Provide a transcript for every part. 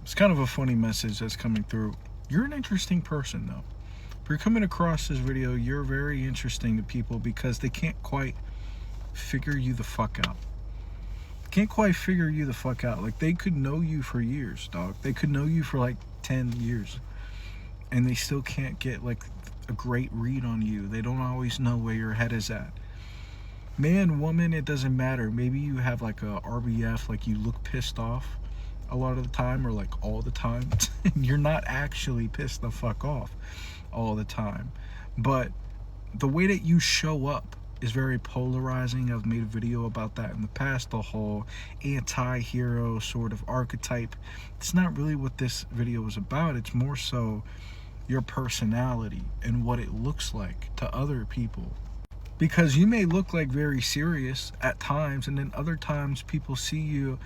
It's kind of a funny message that's coming through. You're an interesting person, though. If you're coming across this video, you're very interesting to people because they can't quite figure you the fuck out. Can't quite figure you the fuck out. Like, they could know you for years, dog. They could know you for like 10 years. And they still can't get like a great read on you. They don't always know where your head is at. Man, woman, it doesn't matter. Maybe you have like a RBF, like you look pissed off a lot of the time or like all the time. You're not actually pissed the fuck off all the time. But the way that you show up is very polarizing. I've made a video about that in the past, the whole anti-hero sort of archetype. It's not really what this video is about. It's more so your personality and what it looks like to other people. Because you may look like very serious at times, and then other times people see you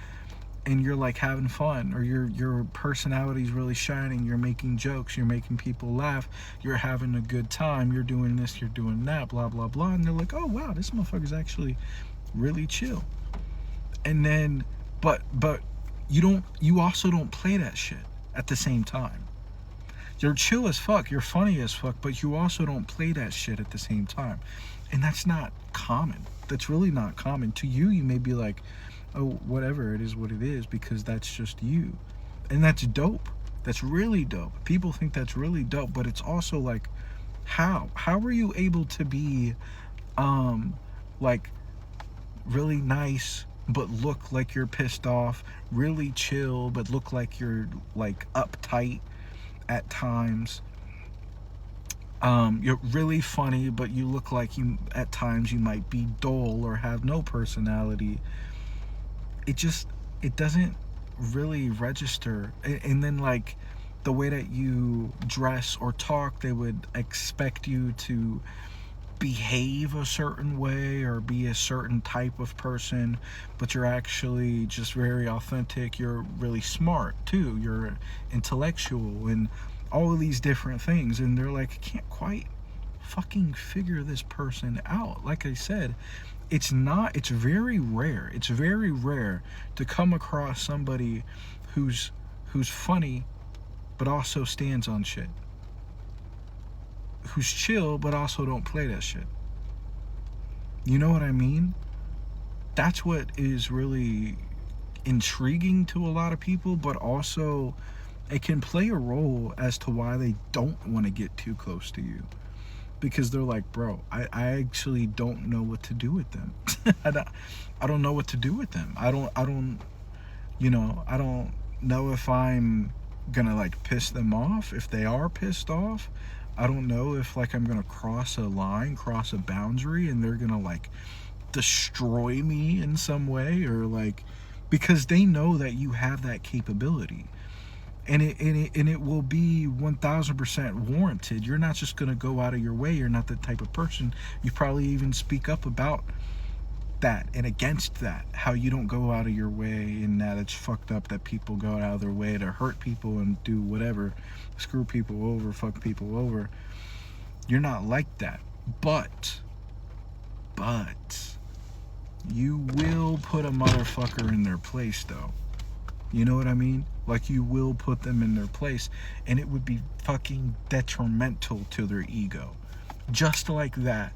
and you're like having fun, or your personality is really shining, you're making jokes, you're making people laugh, you're having a good time, you're doing this, you're doing that, blah blah blah, and they're like, oh wow, this motherfucker's actually really chill. And then but you also don't play that shit at the same time. You're chill as fuck, you're funny as fuck, but you also don't play that shit at the same time. And that's not common. That's really not common. To you, you may be like, oh, whatever, it is what it is, because that's just you. And that's dope. That's really dope. People think that's really dope, but it's also like, how are you able to be like really nice but look like you're pissed off, really chill but look like you're like uptight at times? You're really funny, but you look like you at times you might be dull or have no personality. It doesn't really register. And then like the way that you dress or talk, they would expect you to behave a certain way or be a certain type of person, but you're actually just very authentic. You're really smart too, you're intellectual and all of these different things, and they're like, can't quite fucking figure this person out. Like I said, it's very rare to come across somebody who's funny but also stands on shit, who's chill but also don't play that shit. You know what I mean? That's what is really intriguing to a lot of people, but also it can play a role as to why they don't want to get too close to you, because they're like, bro, I actually don't know what to do with them. I don't know what to do with them. I don't know if I'm gonna like piss them off. If they are pissed off, I don't know if like I'm gonna cross a line, cross a boundary, and they're gonna like destroy me in some way, or like, because they know that you have that capability. And it will be 1000% warranted. You're not just gonna go out of your way. You're not the type of person. You probably even speak up about that and against that, how you don't go out of your way, and that it's fucked up that people go out of their way to hurt people and do whatever, screw people over, fuck people over. You're not like that, but you will put a motherfucker in their place though. You know what I mean? Like, you will put them in their place, and it would be fucking detrimental to their ego. Just like that.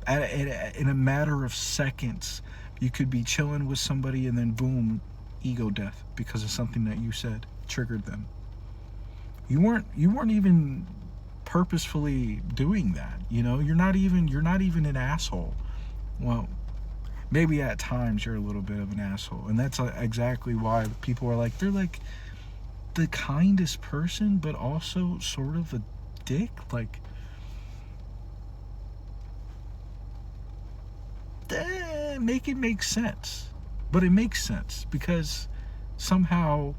In a matter of seconds, you could be chilling with somebody and then boom, ego death because of something that you said triggered them. You weren't even purposefully doing that. You know, you're not even an asshole. Well, maybe at times you're a little bit of an asshole, and that's exactly why people are like, they're like the kindest person but also sort of a dick. Like, make it make sense. But it makes sense because somehow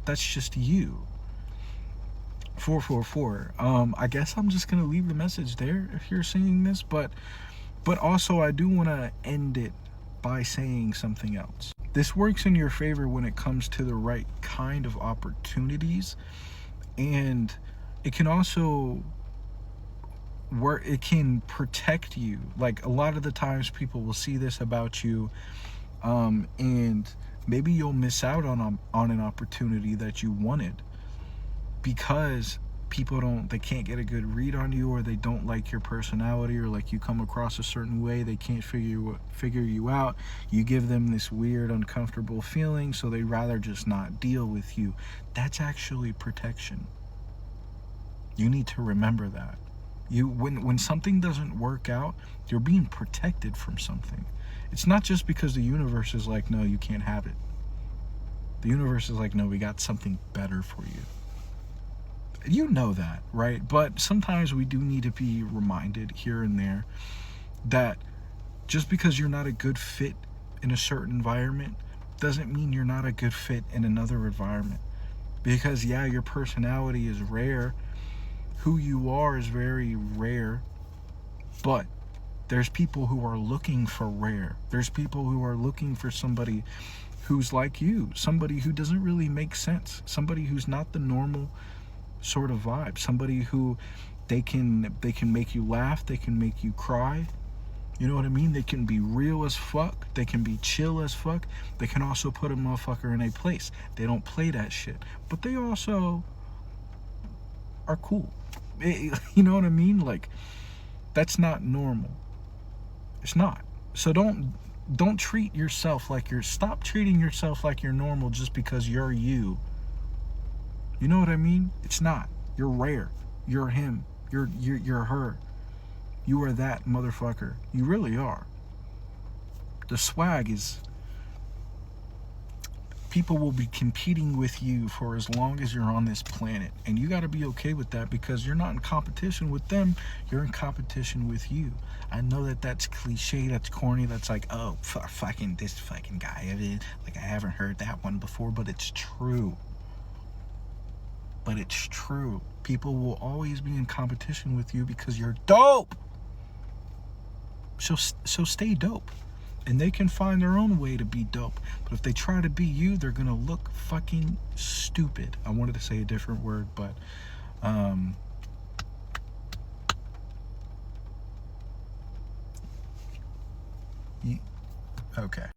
that's just you. 444. I guess I'm just gonna leave the message there if you're seeing this, but also I do want to end it by saying something else. This works in your favor when it comes to the right kind of opportunities, and it can also where it can protect you. Like, a lot of the times people will see this about you, and Maybe you'll miss out on an opportunity that you wanted because they can't get a good read on you, or they don't like your personality, or like you come across a certain way, they can't figure you out. You give them this weird uncomfortable feeling, so they rather just not deal with you. That's actually protection. You need to remember that. When something doesn't work out, you're being protected from something. It's not just because the universe is like, no, you can't have it. The universe is like, no, we got something better for you. You know that, right? But sometimes we do need to be reminded here and there that just because you're not a good fit in a certain environment doesn't mean you're not a good fit in another environment. Because yeah, your personality is rare, who you are is very rare, but there's people who are looking for rare. There's people who are looking for somebody who's like you, somebody who doesn't really make sense, somebody who's not the normal sort of vibe, somebody who they can make you laugh, they can make you cry. You know what I mean? They can be real as fuck, they can be chill as fuck, they can also put a motherfucker in a place. They don't play that shit, but they also are cool. You know what I mean? Like, that's not normal. It's not. So don't treat yourself like stop treating yourself like you're normal just because you're you. You know what I mean? It's not. You're rare. You're him. You're her. You are that motherfucker. You really are. The swag is, people will be competing with you for as long as you're on this planet, and you got to be okay with that, because you're not in competition with them, you're in competition with you. I know that that's cliche, that's corny, that's like, oh, fucking this fucking guy, like I haven't heard that one before, but it's true. But it's true. People will always be in competition with you because you're dope. So stay dope. And they can find their own way to be dope. But if they try to be you, they're going to look fucking stupid. I wanted to say a different word, but okay.